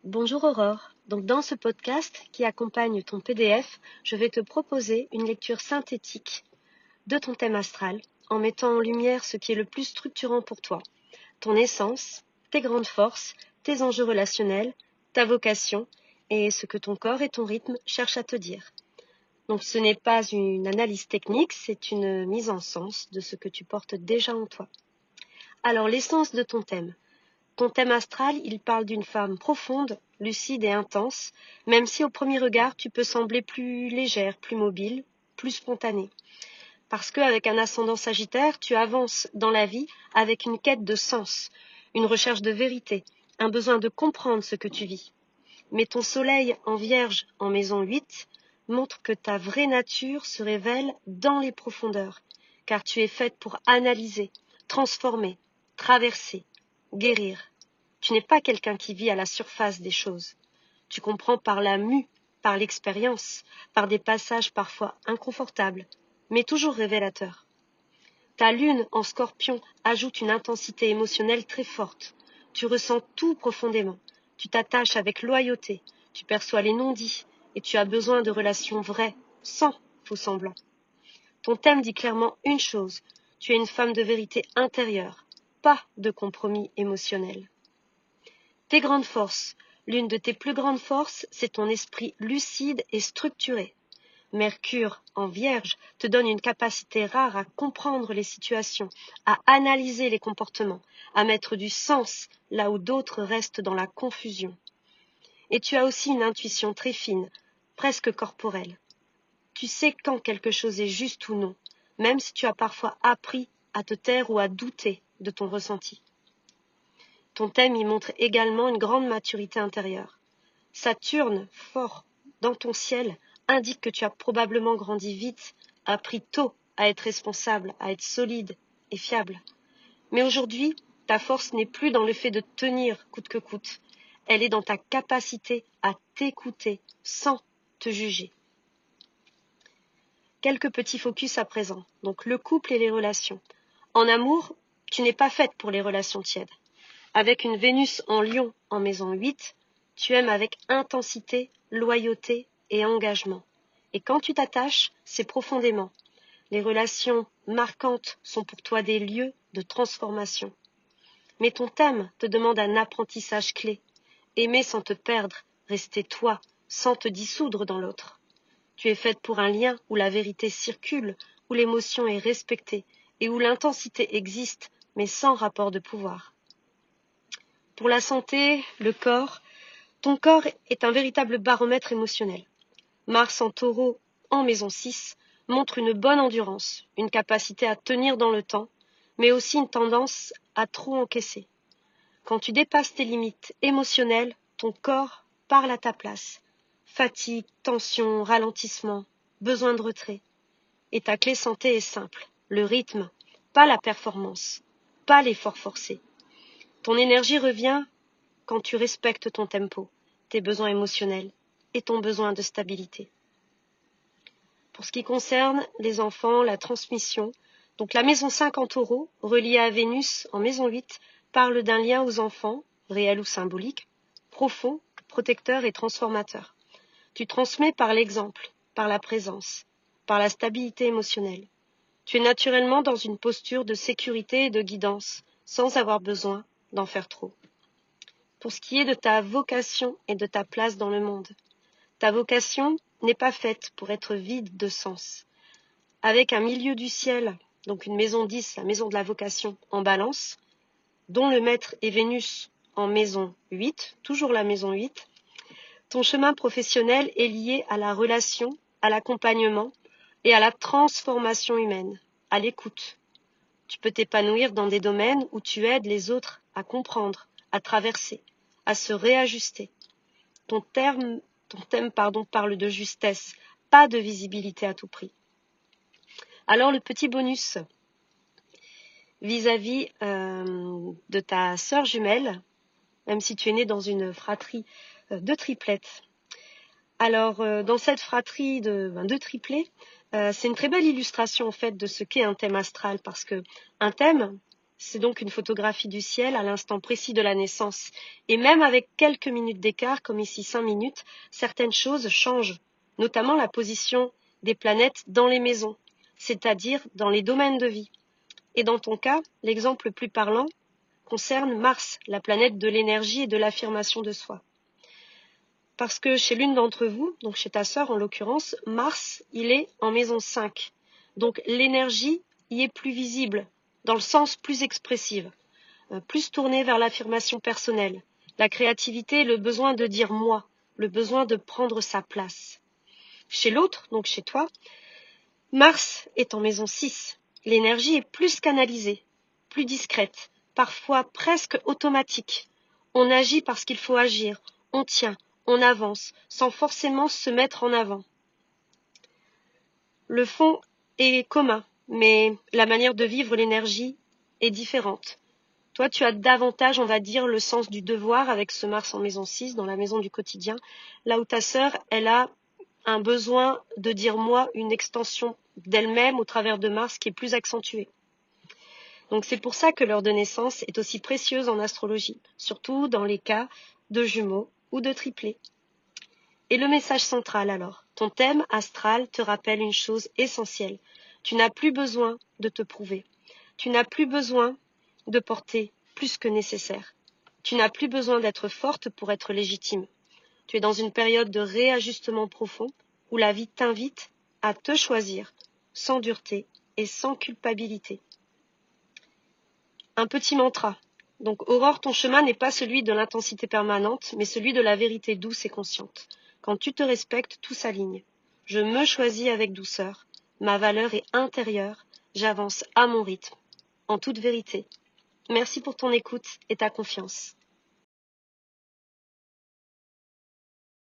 Bonjour Aurore. Donc dans ce podcast qui accompagne ton PDF, je vais te proposer une lecture synthétique de ton thème astral en mettant en lumière ce qui est le plus structurant pour toi, ton essence, tes grandes forces, tes enjeux relationnels, ta vocation et ce que ton corps et ton rythme cherchent à te dire. Donc ce n'est pas une analyse technique, c'est une mise en sens de ce que tu portes déjà en toi. Alors l'essence de ton thème. Ton thème astral, il parle d'une femme profonde, lucide et intense, même si au premier regard tu peux sembler plus légère, plus mobile, plus spontanée. Parce qu'avec un ascendant Sagittaire, tu avances dans la vie avec une quête de sens, une recherche de vérité, un besoin de comprendre ce que tu vis. Mais ton soleil en Vierge en maison 8 montre que ta vraie nature se révèle dans les profondeurs, car tu es faite pour analyser, transformer, traverser, guérir. Tu n'es pas quelqu'un qui vit à la surface des choses. Tu comprends par la mue, par l'expérience, par des passages parfois inconfortables, mais toujours révélateurs. Ta lune en Scorpion ajoute une intensité émotionnelle très forte. Tu ressens tout profondément. Tu t'attaches avec loyauté. Tu perçois les non-dits et tu as besoin de relations vraies, sans faux semblants. Ton thème dit clairement une chose. Tu es une femme de vérité intérieure, pas de compromis émotionnel. Tes grandes forces. L'une de tes plus grandes forces, c'est ton esprit lucide et structuré. Mercure en Vierge te donne une capacité rare à comprendre les situations, à analyser les comportements, à mettre du sens là où d'autres restent dans la confusion. Et tu as aussi une intuition très fine, presque corporelle. Tu sais quand quelque chose est juste ou non, même si tu as parfois appris à te taire ou à douter de ton ressenti. Ton thème y montre également une grande maturité intérieure. Saturne, fort dans ton ciel, indique que tu as probablement grandi vite, appris tôt à être responsable, à être solide et fiable. Mais aujourd'hui, ta force n'est plus dans le fait de tenir coûte que coûte. Elle est dans ta capacité à t'écouter sans te juger. Quelques petits focus à présent. Donc le couple et les relations. En amour, tu n'es pas faite pour les relations tièdes. Avec une Vénus en Lion en maison 8, tu aimes avec intensité, loyauté et engagement. Et quand tu t'attaches, c'est profondément. Les relations marquantes sont pour toi des lieux de transformation. Mais ton thème te demande un apprentissage clé. Aimer sans te perdre, rester toi, sans te dissoudre dans l'autre. Tu es faite pour un lien où la vérité circule, où l'émotion est respectée et où l'intensité existe, mais sans rapport de pouvoir. Pour la santé, le corps, ton corps est un véritable baromètre émotionnel. Mars en Taureau, en maison 6, montre une bonne endurance, une capacité à tenir dans le temps, mais aussi une tendance à trop encaisser. Quand tu dépasses tes limites émotionnelles, ton corps parle à ta place. Fatigue, tension, ralentissement, besoin de retrait. Et ta clé santé est simple, le rythme, pas la performance, pas l'effort forcé. Ton énergie revient quand tu respectes ton tempo, tes besoins émotionnels et ton besoin de stabilité. Pour ce qui concerne les enfants, la transmission, donc la maison 5 en Taureau, reliée à Vénus en maison 8, parle d'un lien aux enfants, réel ou symbolique, profond, protecteur et transformateur. Tu transmets par l'exemple, par la présence, par la stabilité émotionnelle. Tu es naturellement dans une posture de sécurité et de guidance, sans avoir besoin d'en faire trop. Pour ce qui est de ta vocation et de ta place dans le monde. Ta vocation n'est pas faite pour être vide de sens. Avec un milieu du ciel, donc une maison 10, la maison de la vocation, en balance, dont le maître est Vénus en maison 8, toujours la maison 8, ton chemin professionnel est lié à la relation, à l'accompagnement et à la transformation humaine, à l'écoute. Tu peux t'épanouir dans des domaines où tu aides les autres à comprendre, à traverser, à se réajuster. Ton thème parle de justesse, pas de visibilité à tout prix. Alors le petit bonus vis-à-vis de ta sœur jumelle, même si tu es née dans une fratrie de triplettes. Alors dans cette fratrie de triplés, c'est une très belle illustration en fait de ce qu'est un thème astral, parce que un thème, C'est donc une photographie du ciel à l'instant précis de la naissance. Et même avec quelques minutes d'écart, comme ici 5 minutes, certaines choses changent, notamment la position des planètes dans les maisons, c'est-à-dire dans les domaines de vie. Et dans ton cas, l'exemple le plus parlant concerne Mars, la planète de l'énergie et de l'affirmation de soi. Parce que chez l'une d'entre vous, donc chez ta sœur en l'occurrence, Mars, il est en maison 5. Donc l'énergie y est plus visible, dans le sens plus expressive, plus tournée vers l'affirmation personnelle, la créativité, le besoin de dire moi, le besoin de prendre sa place. Chez l'autre, donc chez toi, Mars est en maison 6. L'énergie est plus canalisée, plus discrète, parfois presque automatique. On agit parce qu'il faut agir, on tient, on avance, sans forcément se mettre en avant. Le fond est commun, mais la manière de vivre l'énergie est différente. Toi, tu as davantage, on va dire, le sens du devoir avec ce Mars en maison 6, dans la maison du quotidien, là où ta sœur, elle a un besoin de dire moi, une extension d'elle-même au travers de Mars qui est plus accentuée. Donc c'est pour ça que l'heure de naissance est aussi précieuse en astrologie, surtout dans les cas de jumeaux ou de triplés. Et le message central alors, ton thème astral te rappelle une chose essentielle. Tu n'as plus besoin de te prouver. Tu n'as plus besoin de porter plus que nécessaire. Tu n'as plus besoin d'être forte pour être légitime. Tu es dans une période de réajustement profond où la vie t'invite à te choisir sans dureté et sans culpabilité. Un petit mantra. Donc, Aurore, ton chemin n'est pas celui de l'intensité permanente, mais celui de la vérité douce et consciente. Quand tu te respectes, tout s'aligne. Je me choisis avec douceur. Ma valeur est intérieure. J'avance à mon rythme. En toute vérité. Merci pour ton écoute et ta confiance.